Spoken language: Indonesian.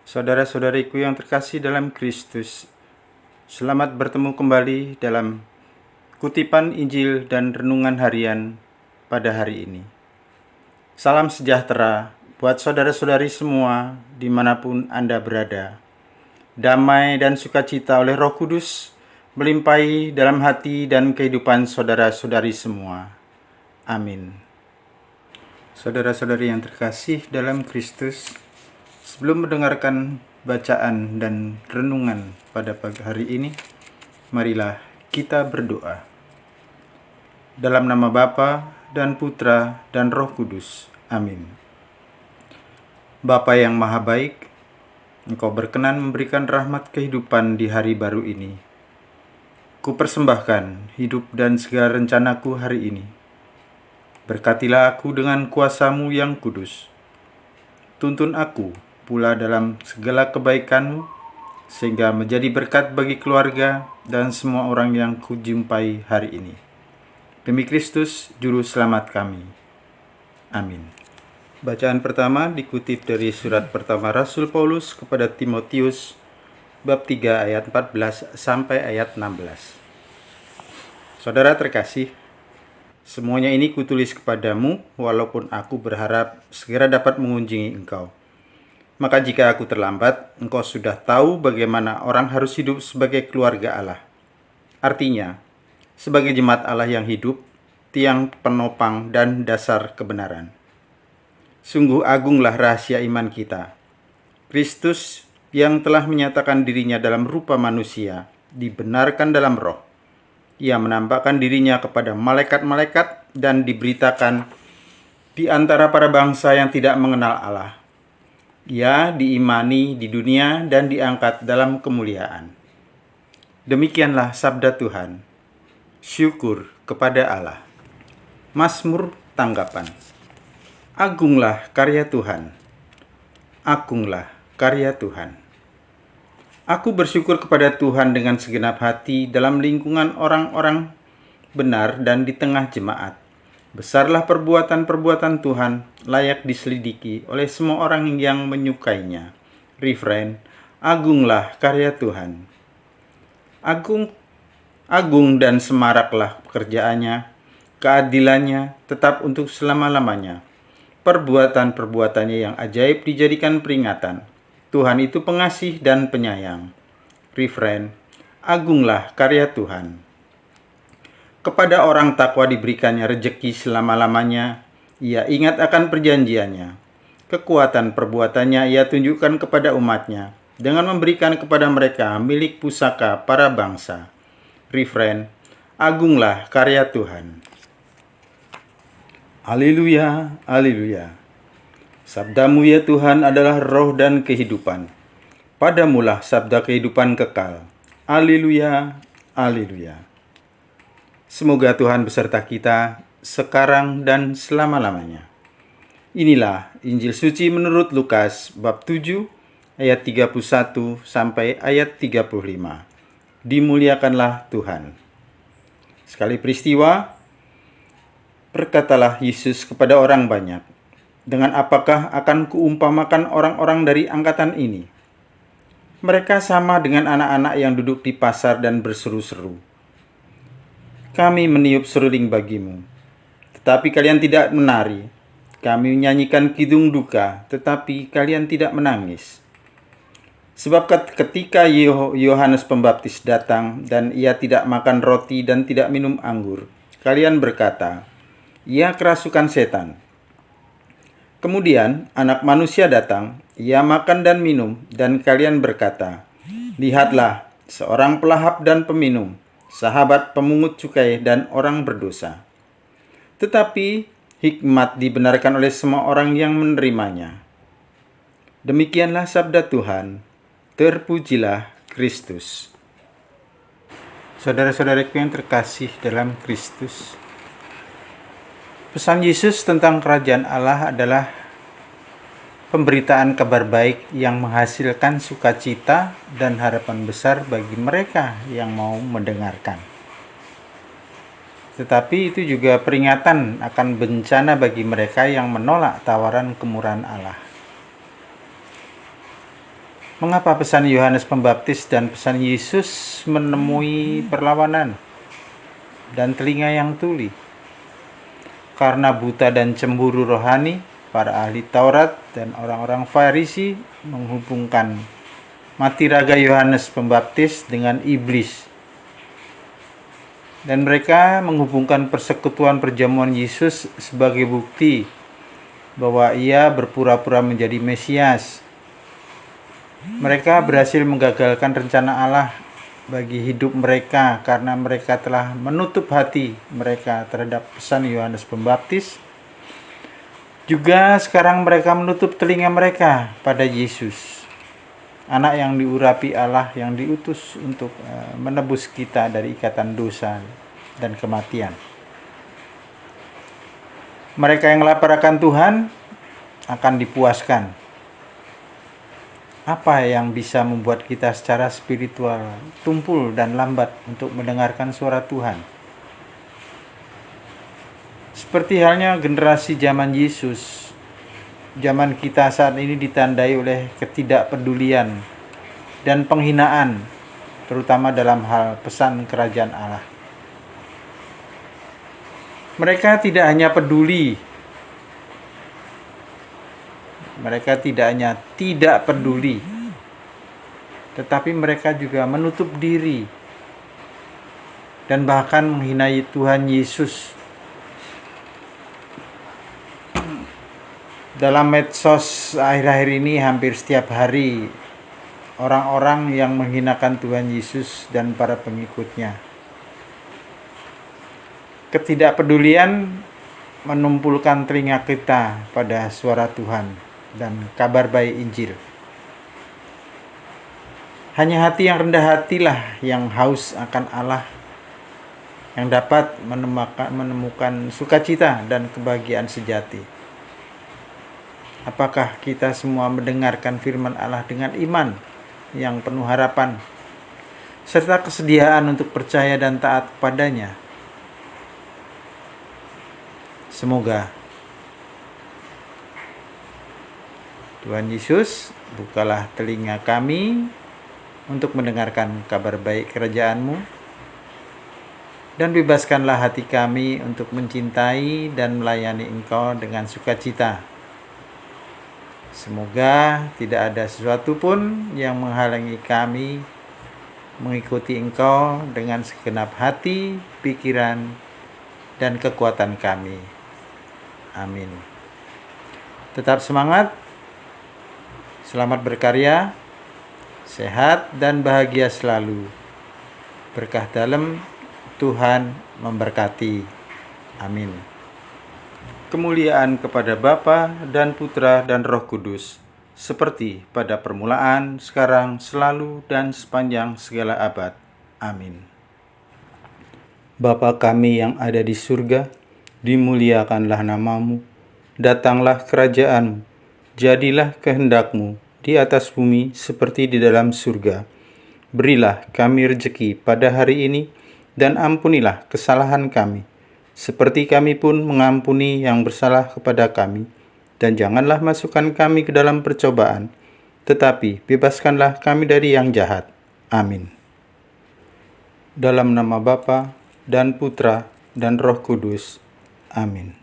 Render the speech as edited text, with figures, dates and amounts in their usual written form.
Saudara-saudariku yang terkasih dalam Kristus, selamat bertemu kembali dalam kutipan Injil dan renungan harian pada hari ini. Salam sejahtera buat saudara-saudari semua dimanapun Anda berada. Damai dan sukacita oleh Roh Kudus melimpahi dalam hati dan kehidupan saudara-saudari semua. Amin. Saudara-saudari yang terkasih dalam Kristus, sebelum mendengarkan bacaan dan renungan pada pagi hari ini, marilah kita berdoa. Dalam nama Bapa dan Putra dan Roh Kudus. Amin. Bapa yang Maha Baik, Engkau berkenan memberikan rahmat kehidupan di hari baru ini. Kupersembahkan hidup dan segala rencanaku hari ini. Berkatilah aku dengan kuasa-Mu yang kudus. Tuntun aku pula dalam segala kebaikan-Mu, sehingga menjadi berkat bagi keluarga dan semua orang yang kujumpai hari ini. Demi Kristus, Juru Selamat kami. Amin. Bacaan pertama dikutip dari surat pertama Rasul Paulus kepada Timotius, bab 3 ayat 14 sampai ayat 16. Saudara terkasih, semuanya ini kutulis kepadamu, walaupun aku berharap segera dapat mengunjungi engkau. Maka jika aku terlambat, engkau sudah tahu bagaimana orang harus hidup sebagai keluarga Allah. Artinya, sebagai jemaat Allah yang hidup, tiang penopang dan dasar kebenaran. Sungguh agunglah rahasia iman kita. Kristus yang telah menyatakan dirinya dalam rupa manusia, dibenarkan dalam roh. Ia menampakkan dirinya kepada malaikat-malaikat dan diberitakan di antara para bangsa yang tidak mengenal Allah. Ia diimani di dunia dan diangkat dalam kemuliaan. Demikianlah sabda Tuhan. Syukur kepada Allah. Mazmur tanggapan. Agunglah karya Tuhan. Agunglah karya Tuhan. Aku bersyukur kepada Tuhan dengan segenap hati dalam lingkungan orang-orang benar dan di tengah jemaat. Besarlah perbuatan-perbuatan Tuhan, layak diselidiki oleh semua orang yang menyukainya. Refrain, agunglah karya Tuhan. Agung dan semaraklah pekerjaannya, keadilannya tetap untuk selama-lamanya. Perbuatan-perbuatannya yang ajaib dijadikan peringatan. Tuhan itu pengasih dan penyayang. Refrain, agunglah karya Tuhan. Kepada orang takwa diberikannya rejeki selama-lamanya. Ia ingat akan perjanjiannya. Kekuatan perbuatannya ia tunjukkan kepada umatnya, dengan memberikan kepada mereka milik pusaka para bangsa. Refrain, agunglah karya Tuhan. Haleluya, haleluya. Sabdamu ya Tuhan adalah roh dan kehidupan. Padamulah sabda kehidupan kekal. Haleluya, haleluya. Semoga Tuhan beserta kita sekarang dan selama-lamanya. Inilah Injil suci menurut Lukas bab 7 ayat 31 sampai ayat 35. Dimuliakanlah Tuhan. Sekali peristiwa, berkatalah Yesus kepada orang banyak, dengan apakah akan kuumpamakan orang-orang dari angkatan ini? Mereka sama dengan anak-anak yang duduk di pasar dan berseru-seru. Kami meniup seruling bagimu, tetapi kalian tidak menari. Kami menyanyikan kidung duka, tetapi kalian tidak menangis. Sebab ketika Yohanes Pembaptis datang dan ia tidak makan roti dan tidak minum anggur, kalian berkata, ia kerasukan setan. Kemudian anak manusia datang, ia makan dan minum, dan kalian berkata, lihatlah, seorang pelahap dan peminum, sahabat pemungut cukai dan orang berdosa. Tetapi hikmat dibenarkan oleh semua orang yang menerimanya. Demikianlah sabda Tuhan. Terpujilah Kristus. Saudara-saudaraku yang terkasih dalam Kristus, pesan Yesus tentang kerajaan Allah adalah pemberitaan kabar baik yang menghasilkan sukacita dan harapan besar bagi mereka yang mau mendengarkan. Tetapi itu juga peringatan akan bencana bagi mereka yang menolak tawaran kemurahan Allah. Mengapa pesan Yohanes Pembaptis dan pesan Yesus menemui perlawanan dan telinga yang tuli? Karena buta dan cemburu rohani, para ahli Taurat dan orang-orang Farisi menghubungkan mati raga Yohanes Pembaptis dengan iblis. Dan mereka menghubungkan persekutuan perjamuan Yesus sebagai bukti bahwa ia berpura-pura menjadi Mesias. Mereka berhasil menggagalkan rencana Allah bagi hidup mereka karena mereka telah menutup hati mereka terhadap pesan Yohanes Pembaptis. Juga sekarang mereka menutup telinga mereka pada Yesus, anak yang diurapi Allah yang diutus untuk menebus kita dari ikatan dosa dan kematian. Mereka yang lapar akan Tuhan akan dipuaskan. Apa yang bisa membuat kita secara spiritual tumpul dan lambat untuk mendengarkan suara Tuhan? Seperti halnya generasi zaman Yesus, zaman kita saat ini ditandai oleh ketidakpedulian dan penghinaan, terutama dalam hal pesan kerajaan Allah. Mereka tidak hanya peduli, mereka tidak hanya tidak peduli, tetapi mereka juga menutup diri dan bahkan menghinai Tuhan Yesus. Dalam medsos akhir-akhir ini hampir setiap hari orang-orang yang menghinakan Tuhan Yesus dan para pengikutnya. Ketidakpedulian menumpulkan telinga kita pada suara Tuhan dan kabar baik Injil. Hanya hati yang rendah hatilah yang haus akan Allah, yang dapat menemukan sukacita dan kebahagiaan sejati. Apakah kita semua mendengarkan firman Allah dengan iman yang penuh harapan, serta kesediaan untuk percaya dan taat kepadanya? Semoga Tuhan Yesus bukalah telinga kami untuk mendengarkan kabar baik kerajaan-Mu, dan bebaskanlah hati kami untuk mencintai dan melayani Engkau dengan sukacita. Semoga tidak ada sesuatu pun yang menghalangi kami mengikuti Engkau dengan segenap hati, pikiran, dan kekuatan kami. Amin. Tetap semangat, selamat berkarya, sehat dan bahagia selalu. Berkah dalam, Tuhan memberkati. Amin. Kemuliaan kepada Bapa dan Putra dan Roh Kudus, seperti pada permulaan, sekarang, selalu, dan sepanjang segala abad. Amin. Bapa kami yang ada di surga, dimuliakanlah nama-Mu, datanglah kerajaan-Mu, jadilah kehendak-Mu di atas bumi seperti di dalam surga. Berilah kami rejeki pada hari ini, dan ampunilah kesalahan kami, seperti kami pun mengampuni yang bersalah kepada kami. Dan janganlah masukkan kami ke dalam percobaan, tetapi bebaskanlah kami dari yang jahat. Amin. Dalam nama Bapa dan Putra dan Roh Kudus. Amin.